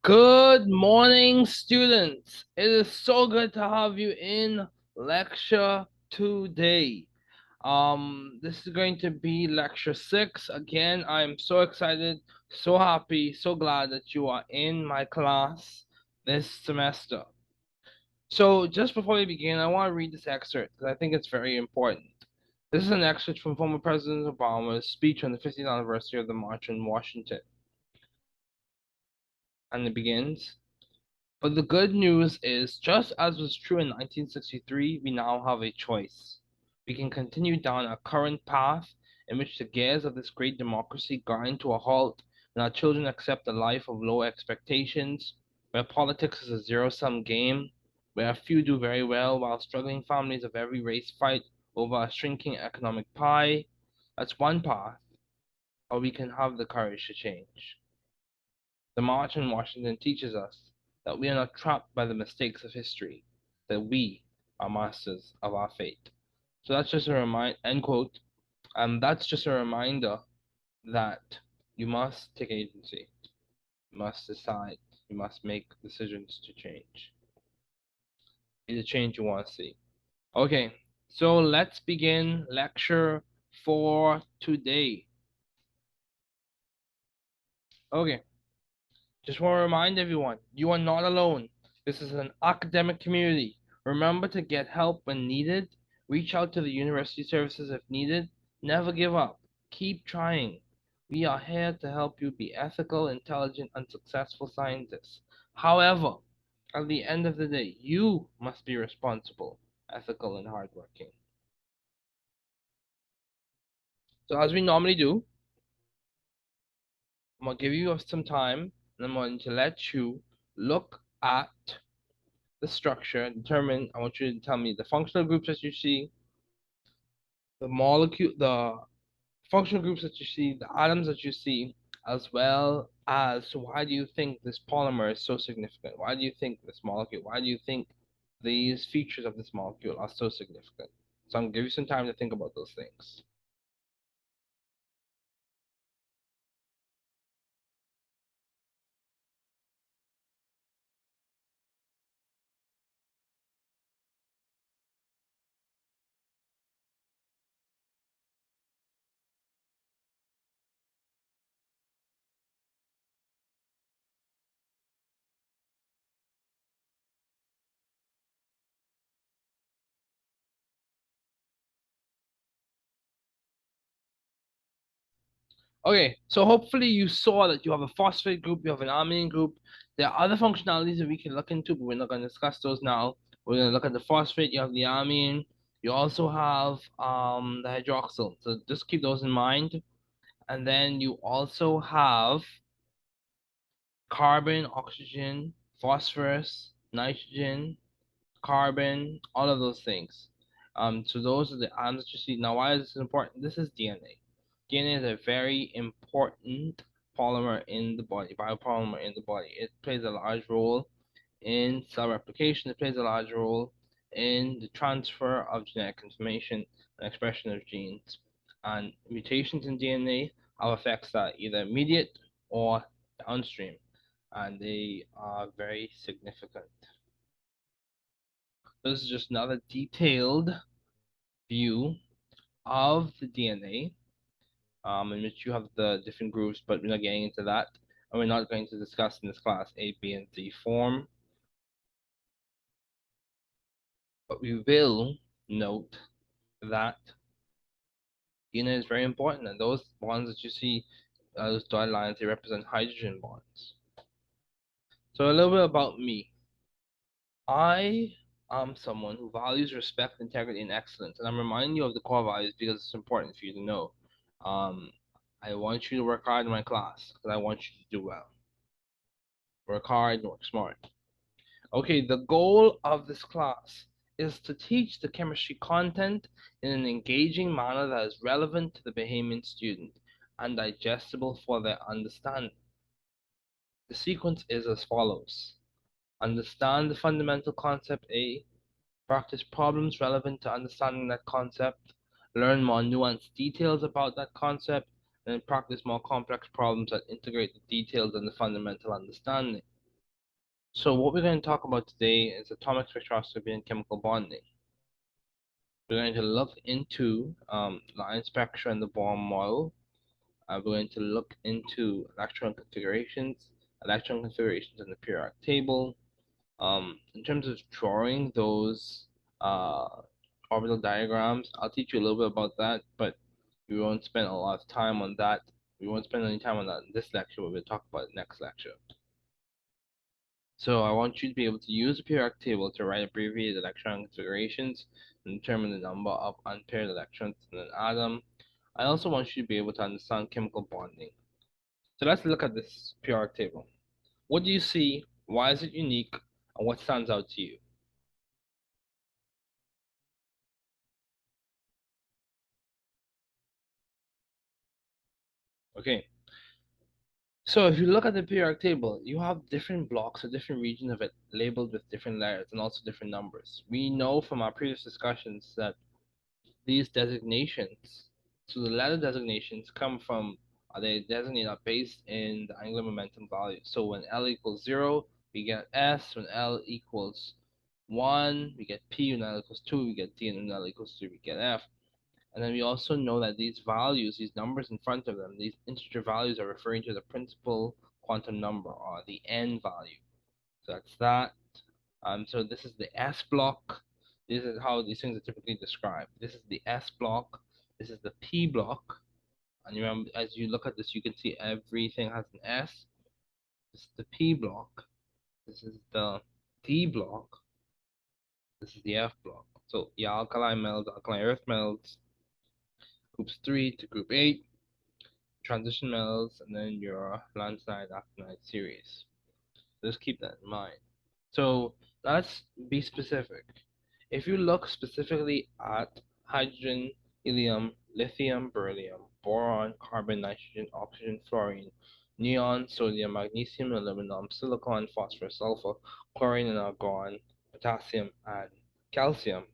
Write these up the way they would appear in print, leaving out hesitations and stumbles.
Good morning, students. It is so good to have you in lecture today. this is going to be lecture 6. Again, I'm so excited, so happy, so glad that you are in my class this semester. So, just before we begin, I want to read this excerpt because I think it's very important. This is an excerpt from former President Obama's speech on the 50th anniversary of the March on Washington. And it begins. But the good news is, just as was true in 1963, we now have a choice. We can continue down our current path in which the gears of this great democracy grind to a halt and our children accept a life of low expectations, where politics is a zero-sum game, where a few do very well while struggling families of every race fight over a shrinking economic pie. That's one path, or we can have the courage to change. The March on Washington teaches us that we are not trapped by the mistakes of history, that we are masters of our fate. So that's just a end quote. And that's just a reminder that you must take agency, you must decide, you must make decisions to change. Be the change you want to see. Okay, so let's begin lecture for today. Okay, just want to remind everyone, you are not alone. This is an academic community. Remember to get help when needed. Reach out to the university services if needed. Never give up. Keep trying. We are here to help you be ethical, intelligent, and successful scientists. However, at the end of the day, you must be responsible, ethical, and hardworking. So as we normally do, I'm going to give you some time, and I'm going to let you look at the structure, determine, I want you to tell me the functional groups that you see, the functional groups that you see, the atoms that you see, as well as why do you think this polymer is so significant? Why do you think this molecule, why do you think these features of this molecule are so significant? So I'm going to give you some time to think about those things. Okay, so hopefully you saw that you have a phosphate group, you have an amine group. There are other functionalities that we can look into, but we're not going to discuss those now. We're going to look at the phosphate, you have the amine, you also have the hydroxyl. So just keep those in mind. And then you also have carbon, oxygen, phosphorus, nitrogen, carbon, all of those things. So those are the atoms that you see. Now, why is this important? This is DNA. DNA is a very important polymer in the body, biopolymer in the body. It plays a large role in cell replication. It plays a large role in the transfer of genetic information and expression of genes. And mutations in DNA have effects that are either immediate or downstream, and they are very significant. This is just another detailed view of the DNA, in which you have the different groups, but we're not getting into that. And we're not going to discuss in this class A, B, and C form. But we will note that DNA is very important, and those bonds that you see, those dotted lines, they represent hydrogen bonds. So a little bit about me. I am someone who values respect, integrity, and excellence, and I'm reminding you of the core values because it's important for you to know. Um, I want you to work hard in my class because I want you to do well. Work hard, work smart. Okay, the goal of this class is to teach the chemistry content in an engaging manner that is relevant to the Bahamian student and digestible for their understanding. The sequence is as follows. Understand the fundamental concept A, practice problems relevant to understanding that concept, learn more nuanced details about that concept, and then practice more complex problems that integrate the details and the fundamental understanding. So what we're going to talk about today is atomic spectroscopy and chemical bonding. We're going to look into line spectra and the Bohr model. We're going to look into electron configurations in the periodic table. In terms of drawing those orbital diagrams, I'll teach you a little bit about that, but we won't spend a lot of time on that. We won't spend any time on that in this lecture, but we'll talk about it next lecture. So I want you to be able to use the periodic table to write abbreviated electron configurations and determine the number of unpaired electrons in an atom. I also want you to be able to understand chemical bonding. So let's look at this periodic table. What do you see? Why is it unique? And what stands out to you? Okay, so if you look at the periodic table, you have different blocks or different regions of it labeled with different letters and also different numbers. We know from our previous discussions that these designations, so the letter designations come from, they designate are based in the angular momentum value. So when L equals 0, we get S. When L equals 1, we get P. When L equals 2, we get D. And when L equals 3, we get F. And then we also know that these values, these numbers in front of them, these integer values are referring to the principal quantum number, or the n value. So that's that. So this is the S block. This is how these things are typically described. This is the S block. This is the P block. And remember, as you look at this, you can see everything has an S. This is the P block. This is the D block. This is the F block. So the alkali metals, alkaline earth metals, groups 3 to group 8, transition metals, and then your lanthanide actinide series. Just keep that in mind. So let's be specific. If you look specifically at hydrogen, helium, lithium, beryllium, boron, carbon, nitrogen, oxygen, fluorine, neon, sodium, magnesium, aluminum, silicon, phosphorus, sulfur, chlorine and argon, potassium, and calcium,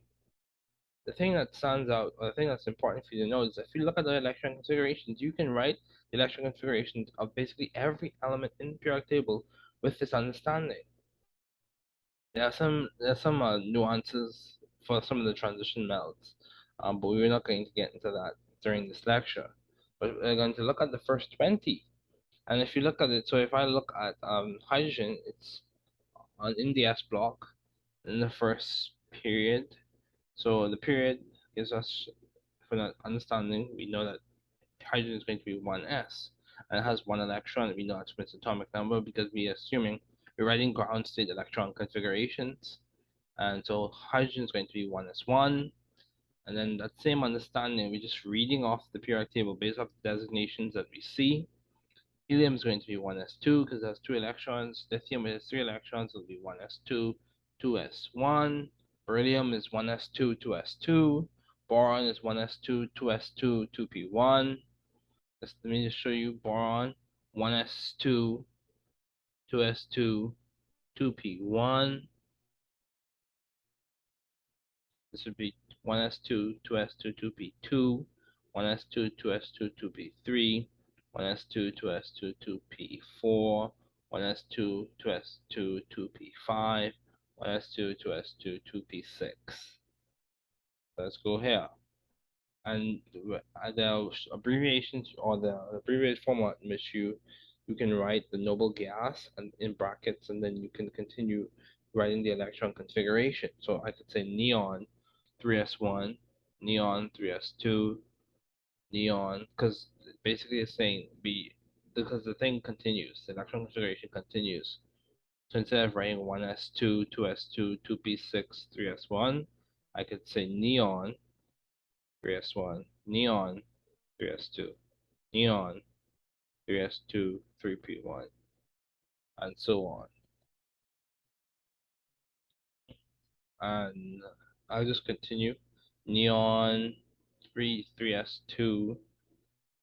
the thing that stands out, or the thing that's important for you to know, is if you look at the electron configurations, you can write the electron configurations of basically every element in the periodic table with this understanding. There are some nuances for some of the transition metals, but we're not going to get into that during this lecture. But we're going to look at the first 20. And if you look at it, so if I look at hydrogen, it's in the S block in the first period. So the period gives us, for that understanding, we know that hydrogen is going to be 1s, and it has one electron. We know it's its atomic number because we're assuming we're writing ground state electron configurations. And so hydrogen is going to be 1s1. And then that same understanding, we're just reading off the periodic table based off the designations that we see. Helium is going to be 1s2 because it has 2 electrons. Lithium has 3 electrons, it'll be 1s2, 2s1. Beryllium is 1s2, 2s2. Boron is 1s2, 2s2, 2p1. Let me just show you boron, 1s2, 2s2, 2p1. This would be 1s2, 2s2, 2p2, 1s2, 2s2, 2p3, 1s2, 2s2, 2p4, 1s2, 2s2, 2p5, 1s2, 2s2, 2p6. Let's go here. And the abbreviations, or the abbreviated format in which you can write the noble gas and in brackets, and then you can continue writing the electron configuration. So I could say neon 3s1, neon 3s2, neon, because basically it's saying because the thing continues, the electron configuration continues. So instead of writing 1s2, 2s2, 2p6, 3s1, I could say neon 3s1, neon 3s2, neon 3s2, 3p1, and so on. And I'll just continue. Neon 3s2,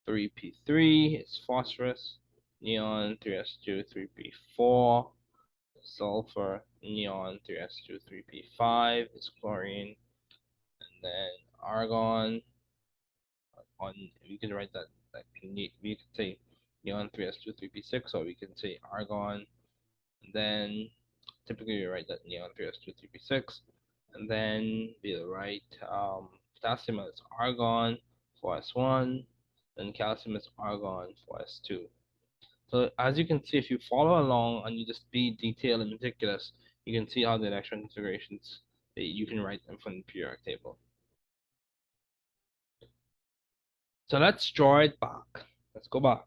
3p3 is phosphorus. Neon 3s2, 3p4 is sulfur. Neon 3s2, 3p5 is chlorine. And then argon, on we can write that, we could say neon 3s2, 3p6, or we can say argon. And then typically we write that neon 3s2 3p6, and then we'll write potassium as argon 4s1, and calcium is argon 4s2. So as you can see, if you follow along and you just be detailed and meticulous, you can see how the electron configurations, you can write them from the periodic table. So let's draw it back. Let's go back.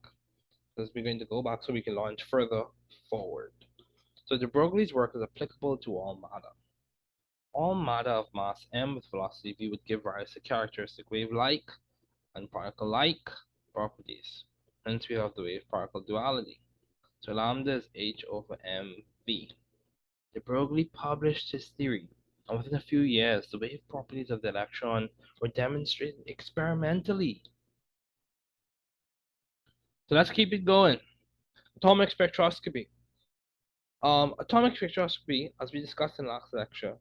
Because we're going to go back so we can launch further forward. So de Broglie's work is applicable to all matter. All matter of mass m with velocity v would give rise to characteristic wave-like and particle-like properties. Hence we have the wave-particle duality. So lambda is h over mv. De Broglie published his theory, and within a few years, the wave properties of the electron were demonstrated experimentally. So let's keep it going. Atomic spectroscopy. Atomic spectroscopy, as we discussed in last lecture,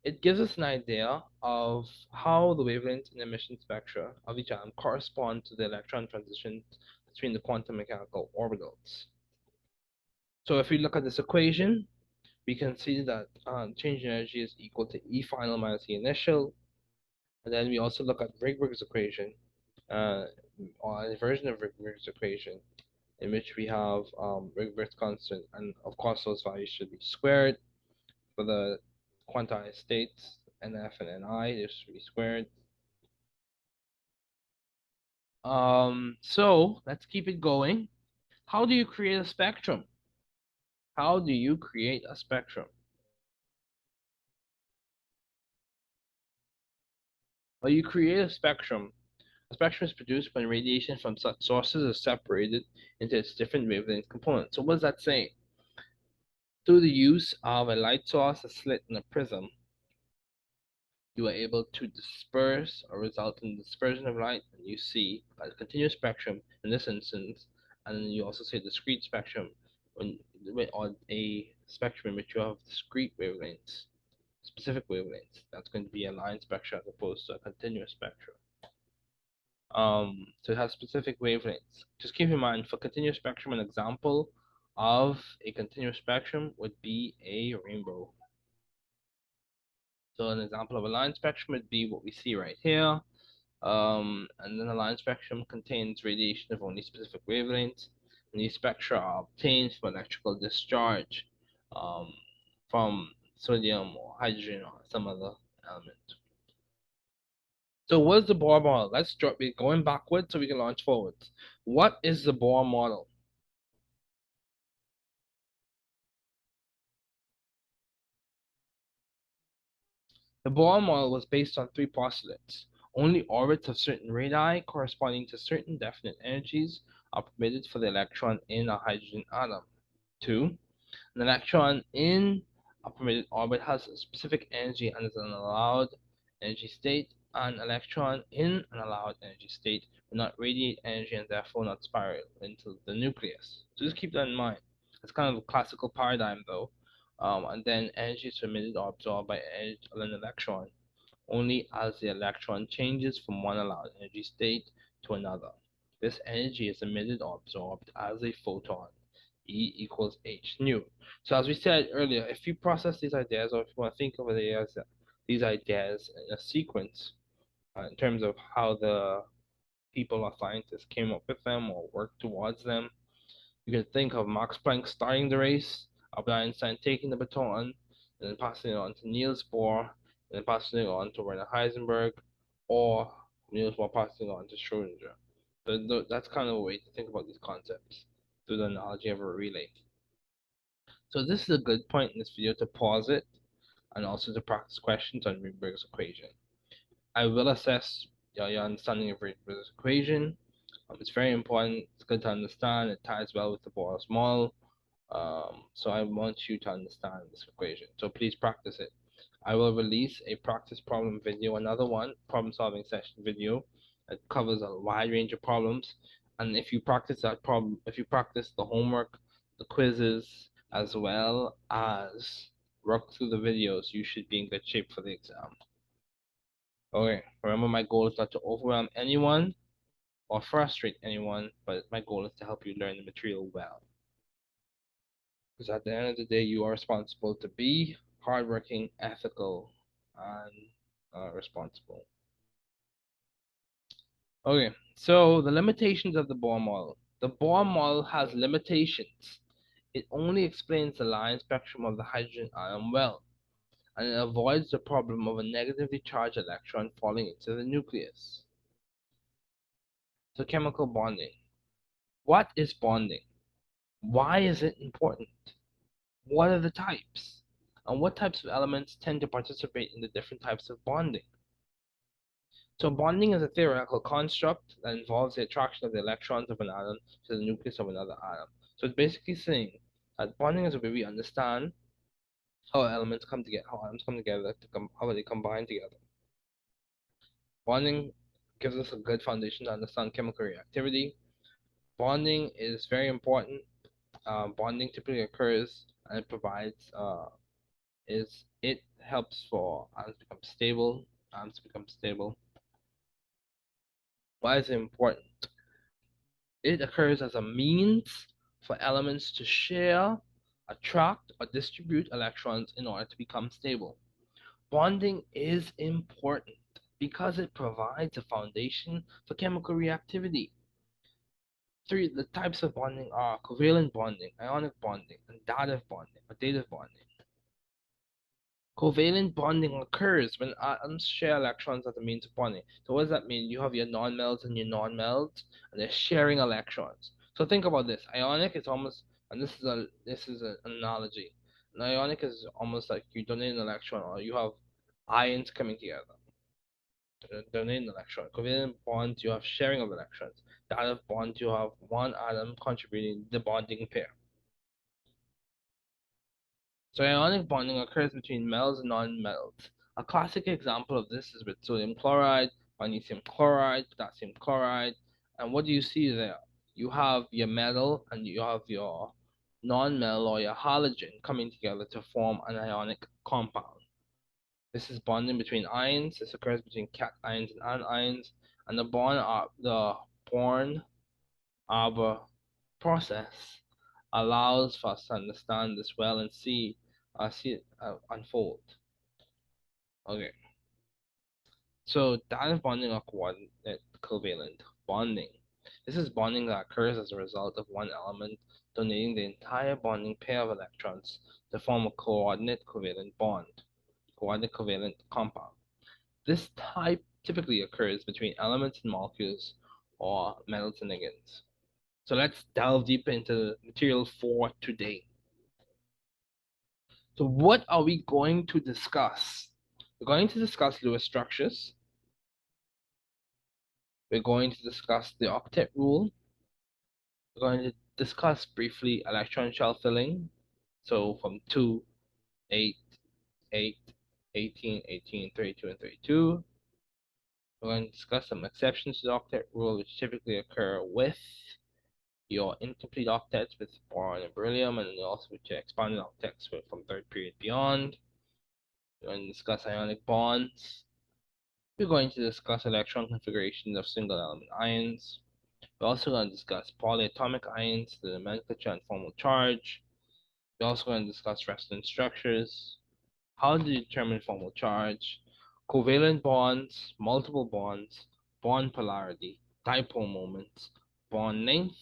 it gives us an idea of how the wavelength and emission spectra of each atom correspond to the electron transitions between the quantum mechanical orbitals. So if we look at this equation, we can see that change in energy is equal to E final minus E initial. And then we also look at Rydberg's equation, or a version of Rydberg's equation, in which we have Rydberg's constant, and of course those values should be squared for the quantized states, NF and NI, they should be squared. So let's keep it going. How do you create a spectrum? How do you create a spectrum? Well, you create a spectrum. A spectrum is produced when radiation from such sources is separated into its different wavelength components. So what does that say? Through the use of a light source, a slit, and a prism, you are able to disperse or result in dispersion of light, and you see a continuous spectrum in this instance, and then you also see a discrete spectrum or a spectrum in which you have discrete wavelengths, specific wavelengths. That's going to be a line spectrum as opposed to a continuous spectrum. So it has specific wavelengths. Just keep in mind, for continuous spectrum, an example of a continuous spectrum would be a rainbow. So an example of a line spectrum would be what we see right here. And then the line spectrum contains radiation of only specific wavelengths. And these spectra are obtained from electrical discharge from sodium or hydrogen or some other element. So what's the Bohr model? Let's drop it going backwards so we can launch forwards. What is the Bohr model? The Bohr model was based on three postulates. Only orbits of certain radii corresponding to certain definite energies are permitted for the electron in a hydrogen atom. 2. An electron in a permitted orbit has a specific energy and is an allowed energy state. An electron in an allowed energy state will not radiate energy and therefore not spiral into the nucleus. So just keep that in mind. It's kind of a classical paradigm though. And then energy is emitted or absorbed by an electron only as the electron changes from one allowed energy state to another. This energy is emitted or absorbed as a photon. E equals h nu. So as we said earlier, if you process these ideas, or if you want to think of these ideas in a sequence, in terms of how the people or scientists came up with them or worked towards them, you can think of Max Planck starting the race, Albert Einstein taking the baton, and then passing it on to Niels Bohr, and then passing it on to Werner Heisenberg, or Niels Bohr passing it on to Schrödinger. So that's kind of a way to think about these concepts through the analogy of a relay. So this is a good point in this video to pause it and also to practice questions on Rydberg's equation. I will assess your understanding of Rydberg's equation. It's very important. It's good to understand. It ties well with the Bohr's model. So I want you to understand this equation. So please practice it. I will release a practice problem video, another one, problem solving session video that covers a wide range of problems. And if you practice that problem, if you practice the homework, the quizzes, as well as work through the videos, you should be in good shape for the exam. Okay, remember my goal is not to overwhelm anyone or frustrate anyone, but my goal is to help you learn the material well. Because at the end of the day, you are responsible to be hardworking, ethical, and responsible. Okay, so the limitations of the Bohr model. The Bohr model has limitations. It only explains the line spectrum of the hydrogen atom well, and it avoids the problem of a negatively charged electron falling into the nucleus. So chemical bonding. What is bonding? Why is it important? What are the types? And what types of elements tend to participate in the different types of bonding? So bonding is a theoretical construct that involves the attraction of the electrons of an atom to the nucleus of another atom. So it's basically saying that bonding is a way we understand how elements come together, how atoms come together, how they combine together. Bonding gives us a good foundation to understand chemical reactivity. Bonding is very important. Bonding typically occurs and it provides it helps for atoms to become stable. Atoms to become stable. Why is it important? It occurs as a means for elements to share, attract, or distribute electrons in order to become stable. Bonding is important because it provides a foundation for chemical reactivity. The types of bonding are covalent bonding, ionic bonding, and dative bonding, or dative bonding. Covalent bonding occurs when atoms share electrons as a means of bonding. So what does that mean? You have your non-melds and your non-melds, and they're sharing electrons. So think about this. Ionic is almost, and this is an analogy. An ionic is almost like you donate an electron, or you have ions coming together. Donate an electron. Covalent bonds, you have sharing of electrons. Dative bonds, you have one atom contributing the bonding pair. So ionic bonding occurs between metals and non-metals. A classic example of this is with sodium chloride, magnesium chloride, potassium chloride. And what do you see there? You have your metal and you have your non-metal or your halogen coming together to form an ionic compound. This is bonding between ions. This occurs between cations and anions. And the Born-Haber process allows for us to understand this well and see it unfold. Okay, so diamond bonding or coordinate covalent bonding. This is bonding that occurs as a result of one element donating the entire bonding pair of electrons to form a coordinate covalent bond, coordinate covalent compound. This type typically occurs between elements and molecules or metals and ligands. So let's delve deep into the material for today. So what are we going to discuss? We're going to discuss Lewis structures. We're going to discuss the octet rule. We're going to discuss briefly electron shell filling. So from 2, 8, 8, 18, 18, 32, and 32. We're going to discuss some exceptions to the octet rule, which typically occur with your incomplete octets with boron and beryllium, and also with your expanded octets from third period beyond. We're going to discuss ionic bonds. We're going to discuss electron configurations of single element ions. We're also going to discuss polyatomic ions, the nomenclature and formal charge. We're also going to discuss resonance structures, how to determine formal charge, covalent bonds, multiple bonds, bond polarity, dipole moments, bond length,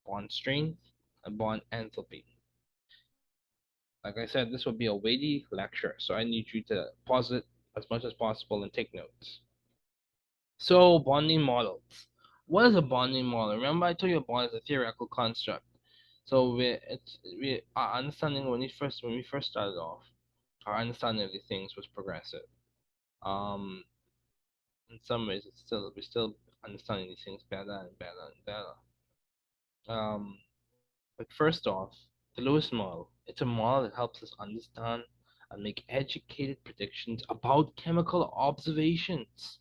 bond strength, and bond enthalpy. Like I said, this will be a weighty lecture, so I need you to pause it as much as possible and take notes. So, bonding models. What is a bonding model? Remember, I told you a bond is a theoretical construct. So, our understanding when we first started off, our understanding of these things was progressive. In some ways, we're still understanding these things better and better and better. But first off, the Lewis model. It's a model that helps us understand and make educated predictions about chemical observations.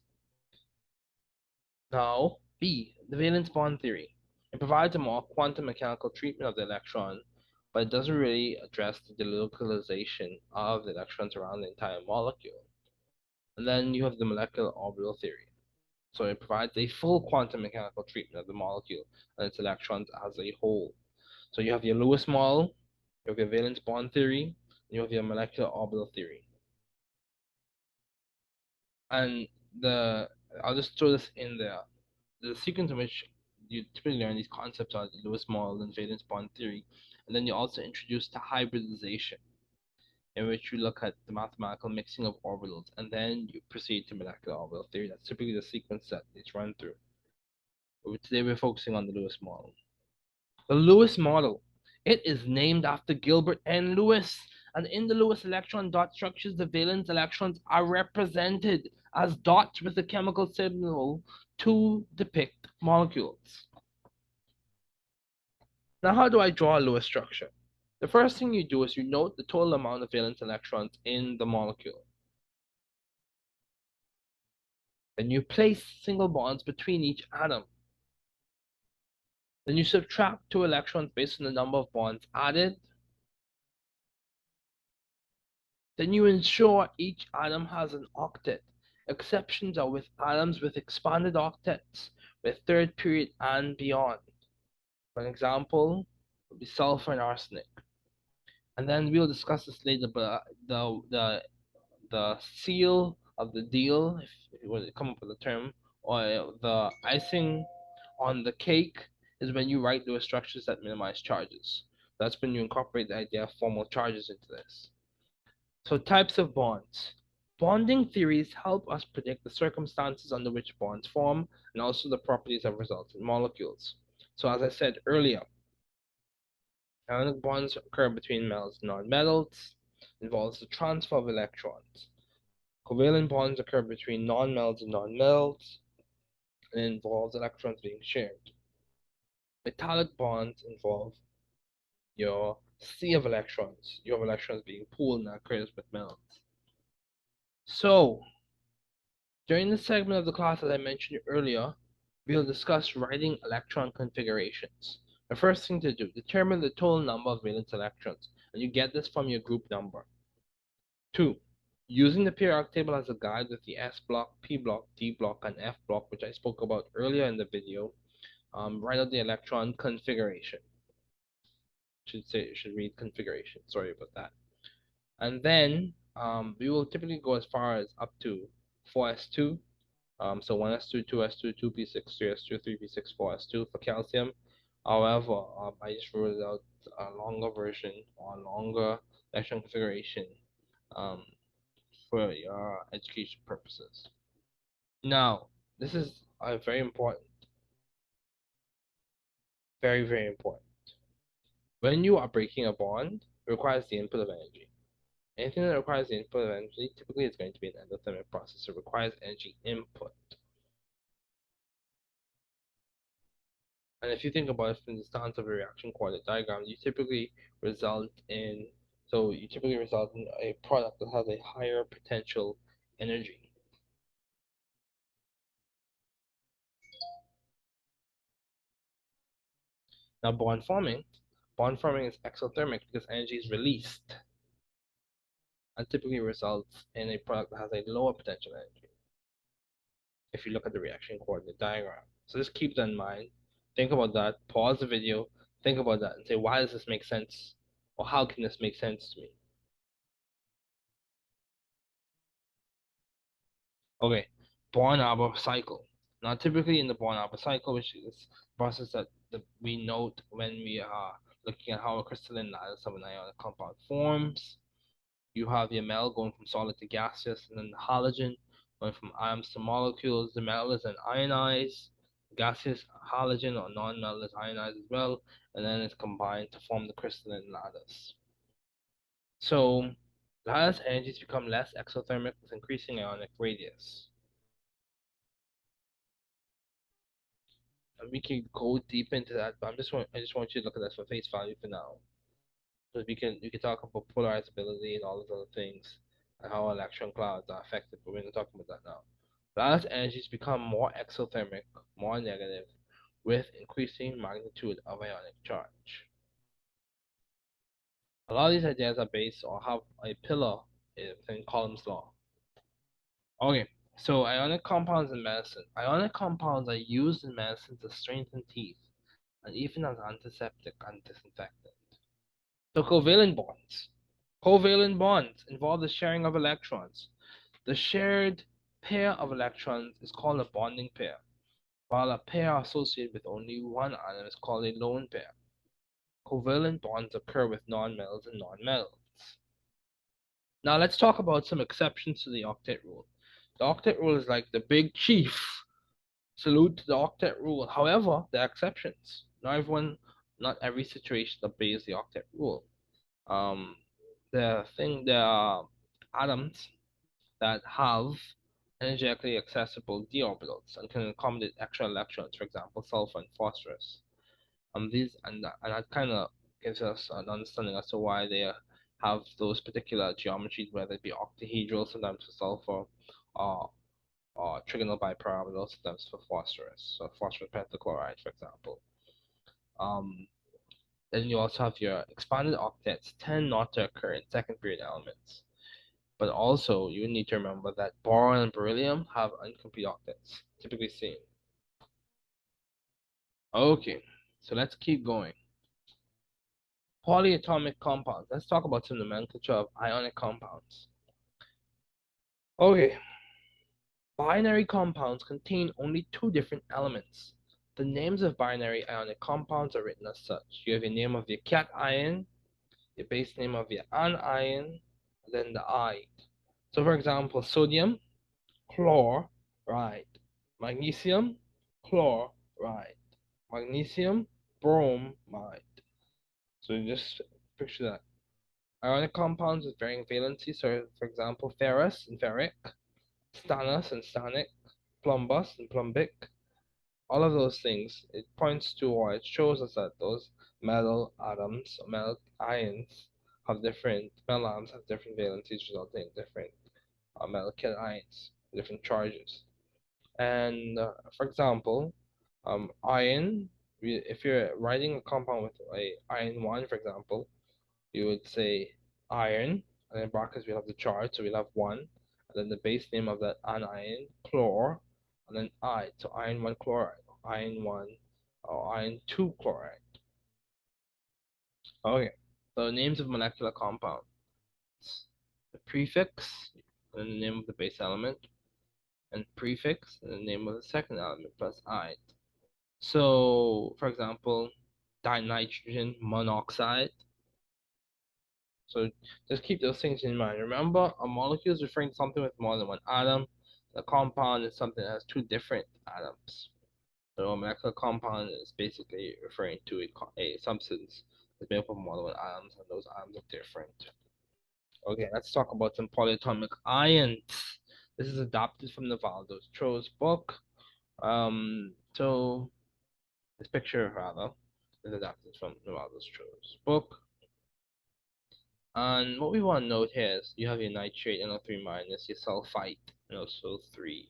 Now, B, the valence bond theory. It provides a more quantum mechanical treatment of the electron, but it doesn't really address the delocalization of the electrons around the entire molecule. And then you have the molecular orbital theory. So it provides a full quantum mechanical treatment of the molecule and its electrons as a whole. So you have your Lewis model, You have your valence bond theory, and you have your molecular orbital theory. And I'll just throw this in there. The sequence in which you typically learn these concepts are the Lewis model and valence bond theory, and then you also introduce to hybridization, in which you look at the mathematical mixing of orbitals, and then you proceed to molecular orbital theory. That's typically the sequence that it's run through. But today we're focusing on the Lewis model. The Lewis model. It is named after Gilbert N. Lewis, and in the Lewis electron dot structures, the valence electrons are represented as dots with a chemical symbol to depict molecules. Now, how do I draw a Lewis structure? The first thing you do is you note the total amount of valence electrons in the molecule. Then you place single bonds between each atom. Then you subtract 2 electrons based on the number of bonds added. Then you ensure each atom has an octet. Exceptions are with atoms with expanded octets, with third period and beyond. For example, would be sulfur and arsenic. And then we'll discuss this later, but the seal of the deal, if you want to come up with a term, or the icing on the cake is when you write those structures that minimize charges. That's when you incorporate the idea of formal charges into this. So types of bonds. Bonding theories help us predict the circumstances under which bonds form and also the properties of resultant molecules. So as I said earlier, ionic bonds occur between metals and nonmetals, involves the transfer of electrons. Covalent bonds occur between nonmetals and nonmetals, and involves electrons being shared. Metallic bonds involve your sea of electrons. You have electrons being pooled, and that occurs with metals. So, during this segment of the class, as I mentioned earlier, we'll discuss writing electron configurations. The first thing to do, determine the total number of valence electrons, and you get this from your group number. 2. Using the periodic table as a guide with the S block, P block, D block, and F block, which I spoke about earlier in the video, write out the electron configuration. It should read configuration. Sorry about that. And then we will typically go as far as up to 4s2. So 1s2, 2s2, 2p6, 3s2, 3p6, 4s2 for calcium. However, I just wrote out a longer version or longer electron configuration for your education purposes. Now, this is very important. Very, very important. When you are breaking a bond, it requires the input of energy. Anything that requires the input of energy typically is going to be an endothermic process. It requires energy input. And if you think about it from the stance of a reaction coordinate diagram, you typically result in a product that has a higher potential energy. Now bond forming is exothermic because energy is released and typically results in a product that has a lower potential energy if you look at the reaction coordinate diagram. So just keep that in mind. Think about that, pause the video, think about that, and say, why does this make sense? Or how can this make sense to me? Okay, Born-Haber cycle. Now, typically in the Born-Haber cycle, which is the process that we note when we are looking at how a crystalline lattice of an ionic compound forms, you have your metal going from solid to gaseous, and then the halogen going from atoms to molecules. The metal is then ionized, gaseous halogen or non-metal is ionized as well, and then it's combined to form the crystalline lattice. So, lattice energies become less exothermic with increasing ionic radius. And we can go deep into that, but I just want you to look at that for face value for now. Because we can talk about polarizability and all those other things and how electron clouds are affected, but we're not talking about that now. Lattice energies become more exothermic, more negative, with increasing magnitude of ionic charge. A lot of these ideas are based or have a pillar within Coulomb's law. Okay, so ionic compounds in medicine. Ionic compounds are used in medicine to strengthen teeth and even as antiseptic and disinfectant. So covalent bonds. Covalent bonds involve the sharing of electrons. The shared pair of electrons is called a bonding pair, while a pair associated with only one atom is called a lone pair. Covalent bonds occur with nonmetals and nonmetals. Now let's talk about some exceptions to the octet rule. The octet rule is like the big chief. Salute to the octet rule. However, there are exceptions. Not every situation obeys the octet rule. Um, there are atoms that have energetically accessible d orbitals and can accommodate extra electrons, for example, sulfur and phosphorus. That kind of gives us an understanding as to why they have those particular geometries, whether it be octahedral, sometimes for sulfur, or trigonal bipyramidal, sometimes for phosphorus, so phosphorus pentachloride, for example. Um, then you also have your expanded octets tend not to occur in second period elements. But also, you need to remember that boron and beryllium have incomplete octets, typically seen. Okay, so let's keep going. Polyatomic compounds. Let's talk about some nomenclature of ionic compounds. Okay, binary compounds contain only two different elements. The names of binary ionic compounds are written as such. You have your name of your cation, your base name of your anion, and then the ide. So for example, sodium, chloride, magnesium, chloride, magnesium, bromide. So you just picture that. Ionic compounds with varying valency, so for example, ferrous and ferric, stannous and stannic, plumbous and plumbic, all of those things, it points to or it shows us that those metal atoms, metal ions, metal atoms have different valencies resulting in different metal cations, different charges. And for example, iron, if you're writing a compound with a iron 1, for example, you would say iron, and then brackets we have the charge, so we'll have 1, and then the base name of that anion, chlor, and then I, so iron 1 chloride, iron 1, or iron 2 chloride. Okay, so names of molecular compounds. The prefix, and the name of the base element, and prefix, and the name of the second element, plus I. So, for example, dinitrogen monoxide. So just keep those things in mind. Remember, a molecule is referring to something with more than one atom. A compound is something that has two different atoms. So a molecular compound is basically referring to a substance that's made up of more than one atoms, and those atoms are different. Okay, let's talk about some polyatomic ions. This is adapted from Navalno-Stroh's book. So this picture rather is adapted from Navalno-Stroh's book. And what we want to note here is you have your nitrate NO3 minus, your sulfite NO3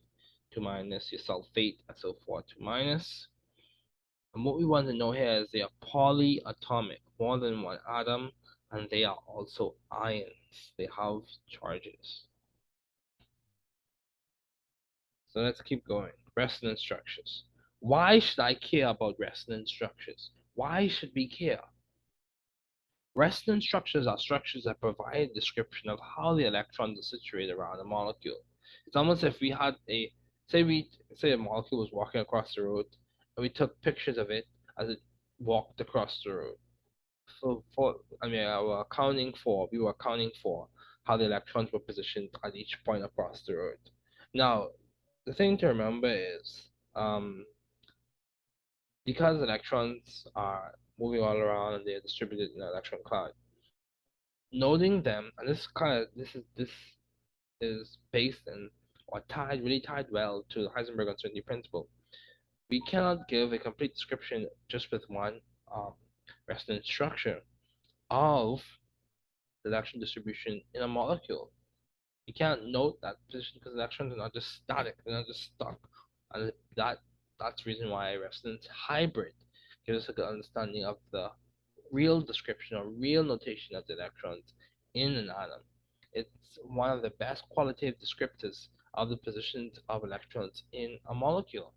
2 minus, your sulfate SO4 2 minus. And what we want to know here is they are polyatomic, more than one atom, and they are also ions. They have charges. So let's keep going. Resonance structures. Why should I care about resonance structures? Why should we care? Resonance structures are structures that provide a description of how the electrons are situated around a molecule. It's almost if we had say a molecule was walking across the road and we took pictures of it as it walked across the road. So we were accounting for how the electrons were positioned at each point across the road. Now, the thing to remember is because electrons are moving all around and they're distributed in an electron cloud, noting them, and this is based in or tied well to the Heisenberg uncertainty principle. We cannot give a complete description just with one resonance structure of the electron distribution in a molecule. You can't note that position because electrons are not just static; they're not just stuck, and that's the reason why a resonance hybrid gives us a good understanding of the real description or real notation of the electrons in an atom. It's one of the best qualitative descriptors of the positions of electrons in a molecule.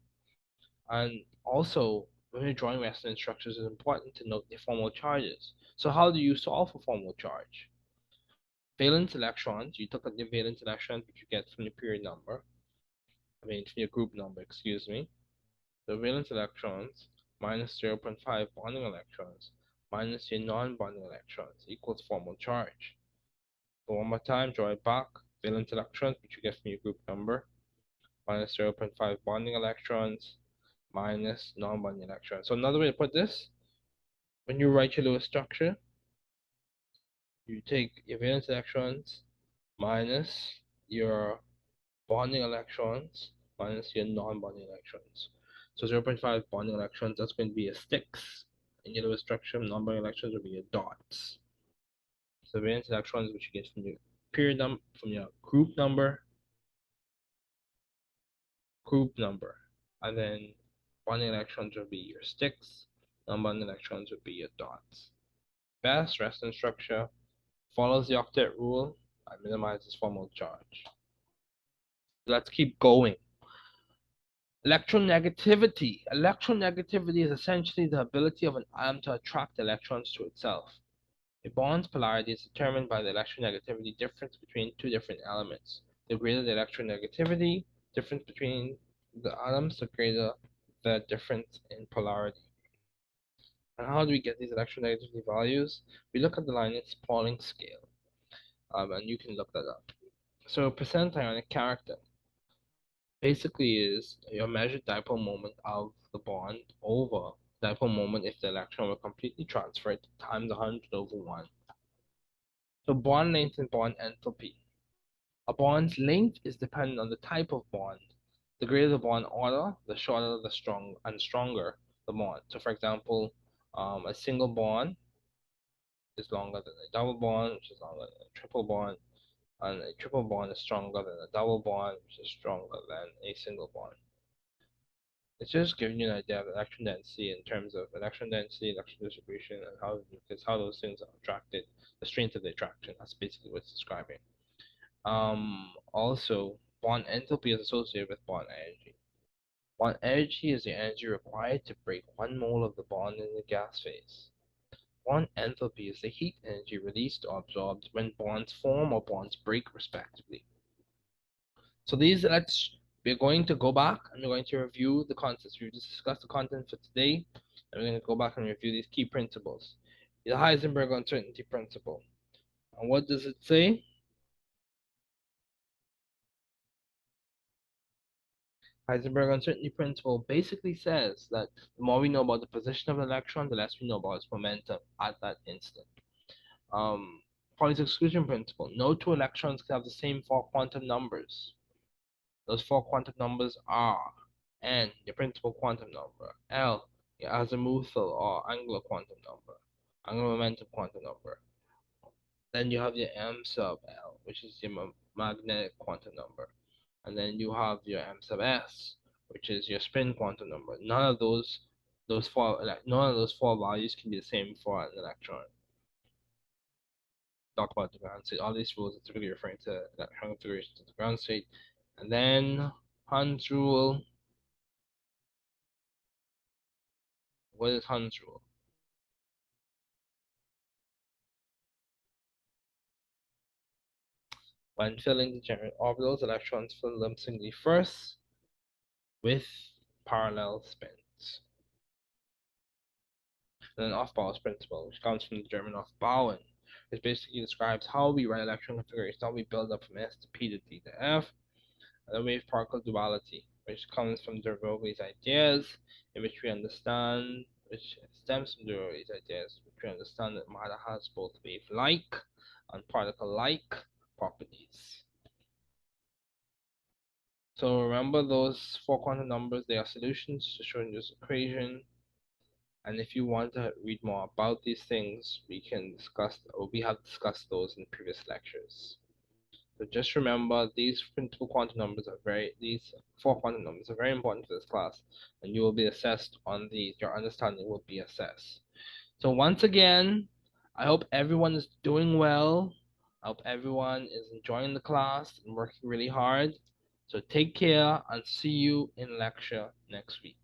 And also, when you're drawing resonance structures, it's important to note the formal charges. So how do you solve for formal charge? Valence electrons, you look at the valence electrons which you get from the period number, from your group number, excuse me. The valence electrons minus 0.5 bonding electrons minus your non-bonding electrons equals formal charge. So one more time, draw it back. Valence electrons, which you get from your group number, minus 0.5 bonding electrons minus non-bonding electrons. So another way to put this, when you write your Lewis structure, you take your valence electrons minus your bonding electrons minus your non-bonding electrons. So 0.5 bonding electrons, that's going to be your sticks in your Lewis structure. Non-bonding electrons will be your dots. So valence electrons, which you get from your period number, from your group number, and then bonding electrons will be your sticks, non-bonding electrons would be your dots. Best resonance structure follows the octet rule and minimizes formal charge. Let's keep going. Electronegativity. Electronegativity is essentially the ability of an atom to attract electrons to itself. A bond's polarity is determined by the electronegativity difference between two different elements. The greater the electronegativity difference between the atoms, the greater the difference in polarity. And how do we get these electronegativity values? We look at the Linus-Pauling scale, and you can look that up. So percent ionic character basically is your measured dipole moment of the bond over dipole moment if the electron were completely transferred times 100 over 1. So bond length and bond enthalpy. A bond's length is dependent on the type of bond. The greater the bond order, the shorter the stronger the bond. So for example, a single bond is longer than a double bond, which is longer than a triple bond, and a triple bond is stronger than a double bond, which is stronger than a single bond. It's just giving you an idea of electron density in terms of electron density, electron distribution, and how those things are attracted, the strength of the attraction. That's basically what it's describing. Also, bond enthalpy is associated with bond energy. Bond energy is the energy required to break 1 mole of the bond in the gas phase. Bond enthalpy is the heat energy released or absorbed when bonds form or bonds break, respectively. So we're going to go back and we're going to review the concepts. We've discussed the content for today, and we're going to go back and review these key principles. The Heisenberg uncertainty principle. And what does it say? Heisenberg uncertainty principle basically says that the more we know about the position of an electron, the less we know about its momentum at that instant. Pauli's exclusion principle. No two electrons can have the same 4 quantum numbers. Those 4 quantum numbers are N, your principal quantum number, L, your azimuthal or angular quantum number, angular momentum quantum number. Then you have your M sub L, which is your magnetic quantum number. And then you have your M sub S, which is your spin quantum number. None of those four values can be the same for an electron. Talk about the ground state. All these rules are typically referring to electron configurations of the ground state. And then Hund's rule. What is Hund's rule? When filling degenerate orbitals, electrons fill them singly first with parallel spins. And then Aufbauer's principle, which comes from the German Aufbauen, which basically describes how we write electron configurations, how we build up from S to P to D to F, and then wave-particle duality, which comes from de Broglie's ideas, in which we understand, which stems from de Broglie's ideas, which we understand that matter has both wave-like and particle-like properties. So remember those 4 quantum numbers, they are solutions to Schrödinger's equation. And if you want to read more about these things, we have discussed those in previous lectures. So just remember these 4 quantum numbers are very important for this class, and you will be assessed on these. Your understanding will be assessed. So once again, I hope everyone is doing well. I hope everyone is enjoying the class and working really hard. So take care and see you in lecture next week.